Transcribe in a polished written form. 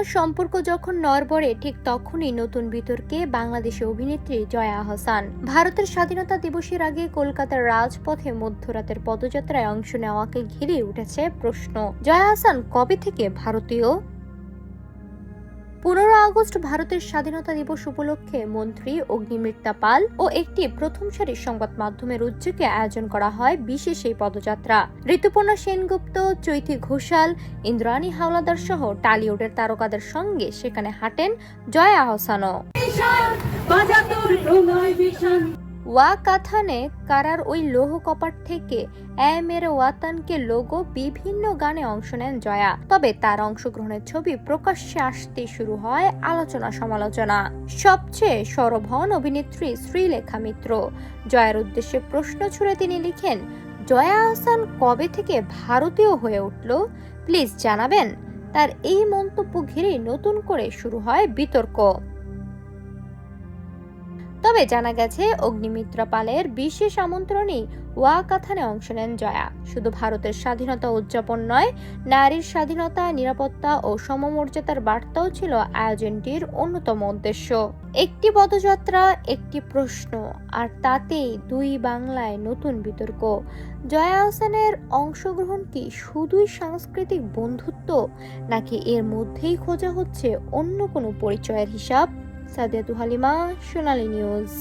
সম্পর্ক যখন নড়বড়ে ঠিক তখনই নতুন বিতর্কে বাংলাদেশি অভিনেত্রী জয়া আহসান। ভারতের স্বাধীনতা দিবসের আগে কলকাতার রাজপথে মধ্যরাতের পদযাত্রায় অংশ নেওয়াকে ঘিরে উঠেছে প্রশ্ন, জয়া আহসান কবে থেকে ভারতীয়? 15 আগস্ট ভারতের স্বাধীনতা দিবস উপলক্ষে মন্ত্রী অগ্নিমিত্রা পাল ও একটি প্রথম সারির সংবাদ মাধ্যমের উদ্যোগে আয়োজন করা হয় বিশেষ এই পদযাত্রা। ঋতুপর্ণা সেনগুপ্ত, চৈতি ঘোষাল, ইন্দ্রাণী হাওলাদার সহ টালিউডের তারকাদের সঙ্গে সেখানে হাঁটেন জয়া আহসানও। ওয়াকাথানে কারার ওই লৌহ কপাট থেকে এ মেরে ওয়াতানকে লোগো বিভিন্ন গানে অংশ নেন জয়া। তবে তার অংশগ্রহণের ছবি প্রকাশ্যে আসতে শুরু হয় আলোচনা সমালোচনা। সবচেয়ে সরব হন অভিনেত্রী শ্রীলেখা মিত্র। জয়ার উদ্দেশ্যে প্রশ্ন ছুড়ে তিনি লিখেন, জয়া আহসান কবে থেকে ভারতীয় হয়ে উঠল, প্লিজ জানাবেন। তার এই মন্তব্য ঘিরে নতুন করে শুরু হয় বিতর্ক। তবে জানা গেছে অগ্নিমিত্রা পালের বিশেষ আমন্ত্রণেই ওয়াকাথানে অংশ নেন জয়া। শুধু ভারতের স্বাধীনতা উদযাপন নয়, নারীর স্বাধীনতা, নিরাপত্তা ও সমমর্যাদার বার্তাও ছিল আয়োজনটির অন্যতম উদ্দেশ্য। একটি পদযাত্রা, একটি প্রশ্ন, আর তাতেই দুই বাংলায় নতুন বিতর্ক। জয়া আহসানের অংশগ্রহণ কি শুধুই সাংস্কৃতিক বন্ধুত্ব, নাকি এর মধ্যেই খোঁজা হচ্ছে অন্য কোনো পরিচয়ের হিসাব? সাদিয়াতু হালিমা, সোনালী নিউজ।